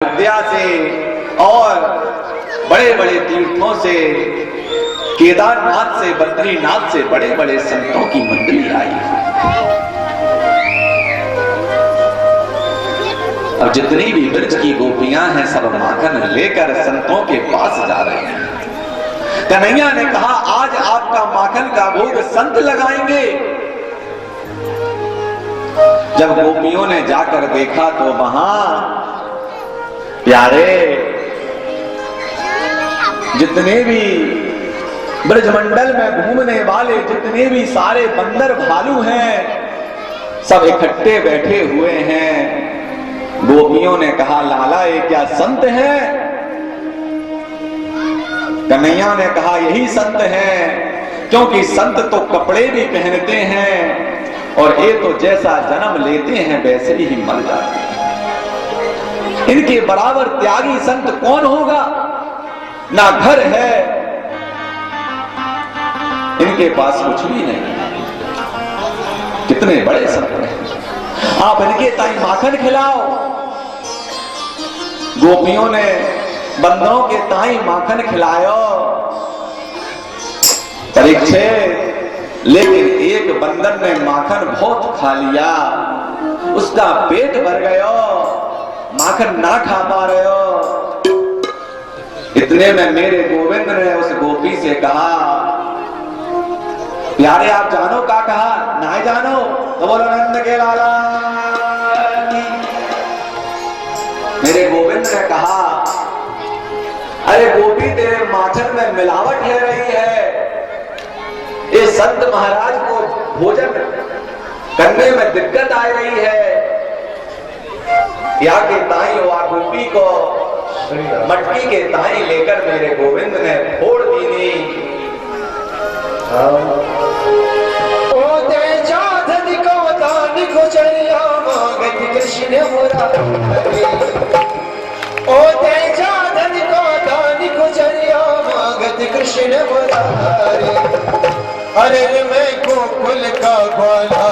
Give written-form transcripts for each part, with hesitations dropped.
अयोध्या से और बड़े बड़े तीर्थों से, केदारनाथ से, बद्रीनाथ से बड़े बड़े संतों की मंडली आई। अब जितनी भी ब्रज की गोपियां हैं सब माखन लेकर संतों के पास जा रहे हैं। कन्हैया ने कहा आज आपका माखन का भोग संत लगाएंगे। जब गोपियों ने जाकर देखा तो वहां प्यारे जितने भी ब्रजमंडल में घूमने वाले जितने भी सारे बंदर भालू हैं सब इकट्ठे बैठे हुए हैं। गोपियों ने कहा लाला ये क्या संत हैं? कन्हैया ने कहा यही संत हैं, क्योंकि संत तो कपड़े भी पहनते हैं और ये तो जैसा जन्म लेते हैं वैसे ही मर जाते हैं। इनके बराबर त्यागी संत कौन होगा? ना घर है, इनके पास कुछ भी नहीं। कितने बड़े संत हैं, आप इनके ताई माखन खिलाओ। गोपियों ने बंदरों के ताई माखन खिलायो परीक्षित, लेकिन एक बंदर ने माखन बहुत खा लिया, उसका पेट भर गया, माखन ना खा पा रहे हो। इतने में मेरे गोविंद ने उस गोपी से कहा प्यारे आप जानो का कहा? ना जानो तो बोलो नंद के लाला। मेरे गोविंद ने कहा अरे गोपी तेरे माखन में मिलावट है रही है, ये संत महाराज को भोजन करने में दिक्कत आ रही है। या के ताई वा गोपी को मटकी के ताई लेकर मेरे गोविंद ने फोड़ दी। ओ दे जाधन को दान को चरिया मांगत कृष्ण मुरारी। ओ दे जाधन को दान को चरिया मांगत कृष्ण मुरारी। अरे मैं गोकुल का ग्वाला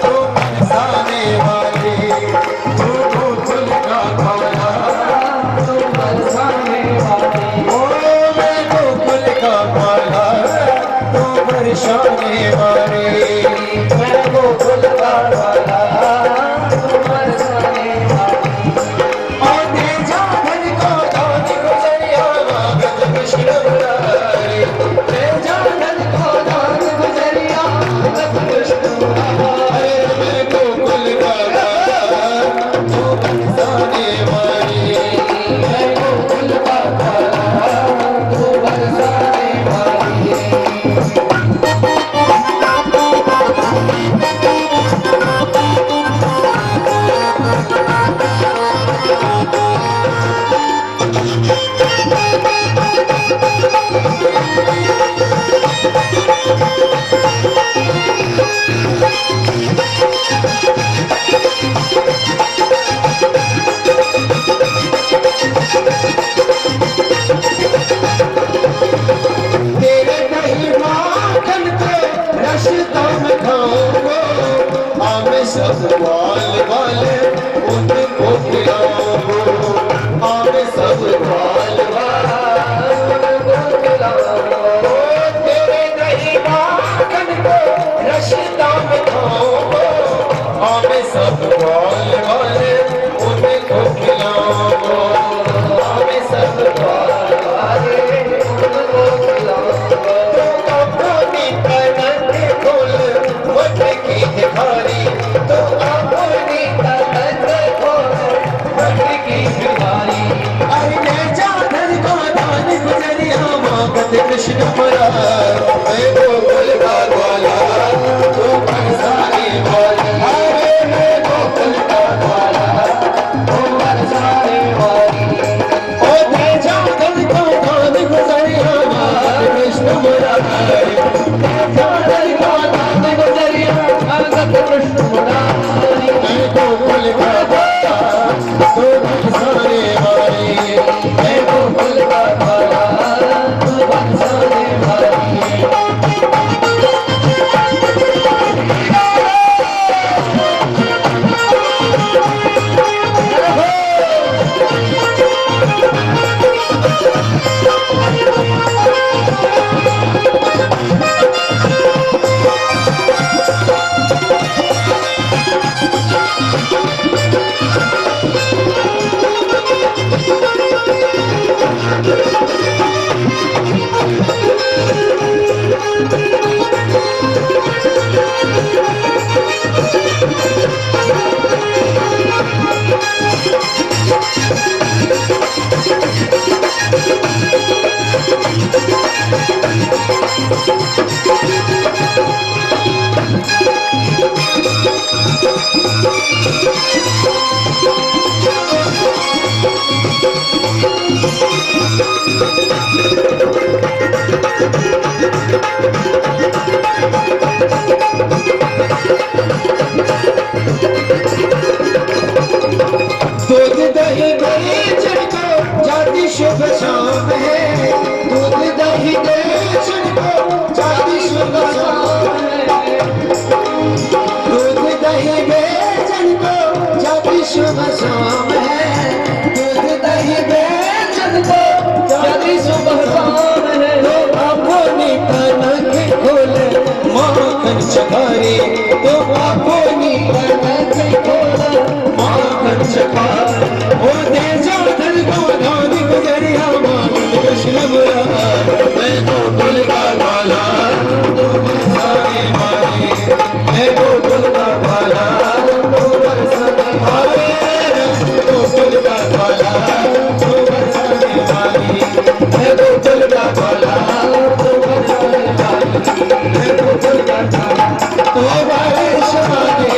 तू बरसाने वाली, तू गोकुल का ग्वाला तू बरसाने वाली। ओ मैं गोकुल का ग्वाला तू बरसाने वाली, मैं गोकुल का ग्वाला तू बरसाने वाली। और दे जाधन को दान को चरिया मांगत कृष्ण मुरारी। दे जाधन को दान को चरिया मांगत कृष्ण मुरारी। शुभ शाम है, दूध दही बेचन को जाती शुभ शाम है, दूध दही बेचन को जाती शुभ शाम है, दूध दही बेचन को जाती शुभ शाम है। तो अपनी पलक खोले माखन चकारी, तो अपनी पलक खोले माखन चकारी, ओ दे जो धन को धानी गुजरिया माखन कृष्ण बुरा, मैं तो गुल का माला तो बरसाने वाली, मैं तो गुल का माला तो बरसाने वाली, तो गुल का माला तो बरसाने वाली, मैं तो गुल का माला तो बरसाने वाली, मैं तो गुल का माला तो बारिश वाली।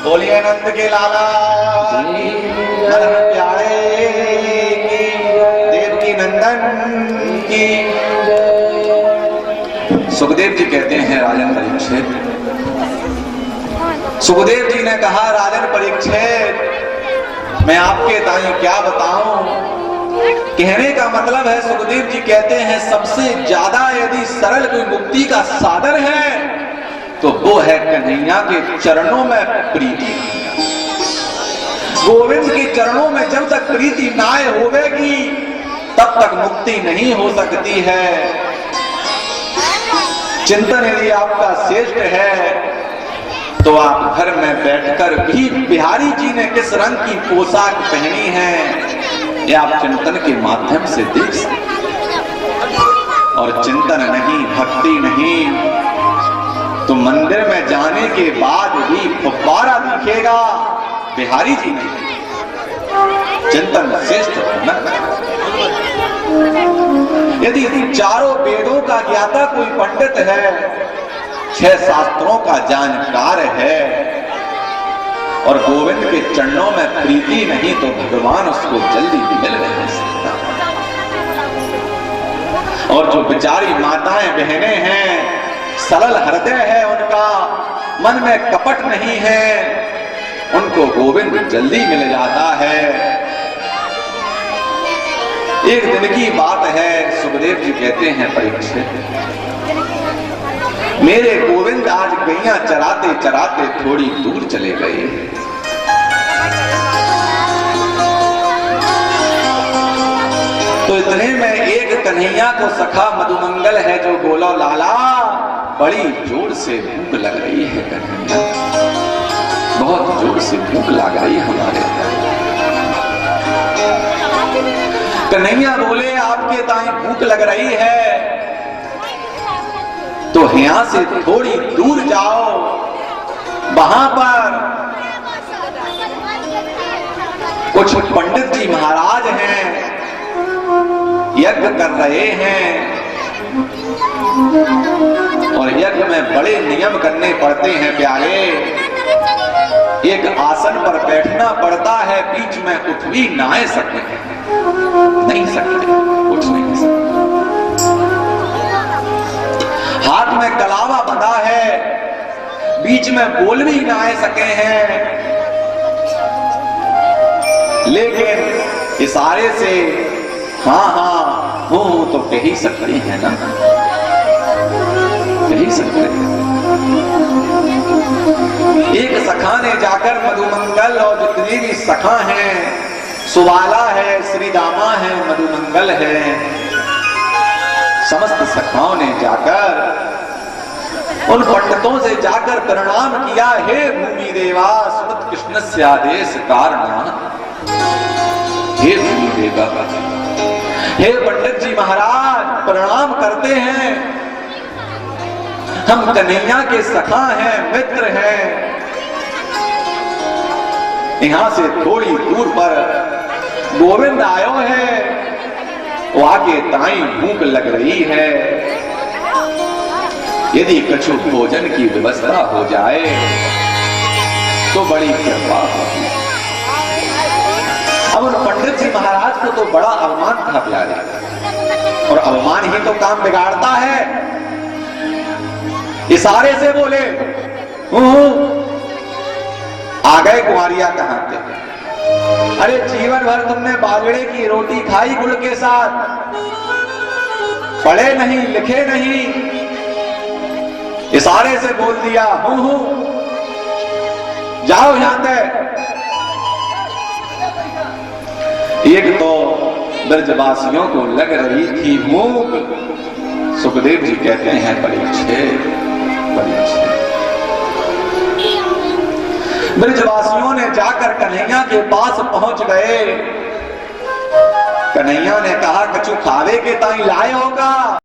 बोलिए नंद के लाला नंदन प्यारे की, देवकी नंदन की। सुखदेव जी कहते हैं राजन परीक्षित, सुखदेव जी ने कहा राजन परीक्षित मैं आपके ताई क्या बताऊं। कहने का मतलब है सुखदेव जी कहते हैं सबसे ज्यादा यदि सरल कोई मुक्ति का साधन है तो वो है कन्हैया के चरणों में प्रीति। गोविंद के चरणों में जब तक प्रीति ना होवेगी तब तक मुक्ति नहीं हो सकती है। चिंतन यदि आपका श्रेष्ठ है तो आप घर में बैठकर भी बिहारी जी ने किस रंग की पोशाक पहनी है यह आप चिंतन के माध्यम से देख सकते। और चिंतन नहीं, भक्ति नहीं तो मंदिर में जाने के बाद भी फव्वारा दिखेगा, बिहारी जी नहीं। चिंतन श्रेष्ठ न। यदि चारों वेदों का ज्ञाता कोई पंडित है, 6 शास्त्रों का जानकार है और गोविंद के चरणों में प्रीति नहीं तो भगवान उसको जल्दी मिल नहीं सकता। और जो बेचारी माताएं बहनें हैं, सरल हृदय है उनका, मन में कपट नहीं है, उनको गोविंद जल्दी मिल जाता है। एक दिन की बात है, सुखदेव जी कहते हैं परीक्षित मेरे गोविंद आज गैया चराते चराते थोड़ी दूर चले गए। तो इतने में एक कन्हैया को सखा मधुमंगल है जो बोला लाला बड़ी जोर से भूख लग रही है कन्हैया, बहुत जोर से भूख लग रही हमारे। कन्हैया बोले आपके ताई भूख लग रही है तो यहां से थोड़ी दूर जाओ, वहां पर कुछ पंडित जी महाराज हैं, यज्ञ कर रहे हैं और यज्ञ में बड़े नियम करने पड़ते हैं प्यारे। एक आसन पर बैठना पड़ता है, बीच में उठ भी ना सकते, नहीं सकते, उठ नहीं सकते। हाथ में कलावा बंधा है, बीच में बोल भी ना सके हैं, लेकिन इशारे से हाँ हाँ वो तो कह ही सकते हैं ना, कह ही सकते हैं। एक सखा ने जाकर मधुमंगल और जितने भी सखा हैं, सुवाला है, श्रीदामा है, मधुमंगल है, समस्त सखाओं ने जाकर उन पंडितों से जाकर प्रणाम किया। हे भूमि देवा सुमत कृष्ण से आदेश कारणा, हे भूमि देवा, हे पंडित जी महाराज प्रणाम करते हैं, हम कन्हैया के सखा हैं, मित्र हैं। यहां से थोड़ी दूर पर गोविंद आयो है, वहां के ताई भूख लग रही है, यदि कछु भोजन की व्यवस्था हो जाए तो बड़ी कृपा होगी। अब उन पंडित जी महाराज को तो बड़ा अवमान था प्यारे, और अवमान ही तो काम बिगाड़ता है। इशारे से बोले आ गए कुंवरिया कहां थे? अरे जीवन भर तुमने बाजरे की रोटी खाई गुड़ के साथ, पढ़े नहीं लिखे नहीं, इशारे से बोल दिया हूं जाओ यहां तक। एक तो ब्रजवासियों को लग रही थी भूख, सुखदेव जी कहते हैं परीक्षित ब्रजवासियों ने जाकर कन्हैया के पास पहुंच गए। कन्हैया ने कहा कछु खावे के ताई लाए होगा।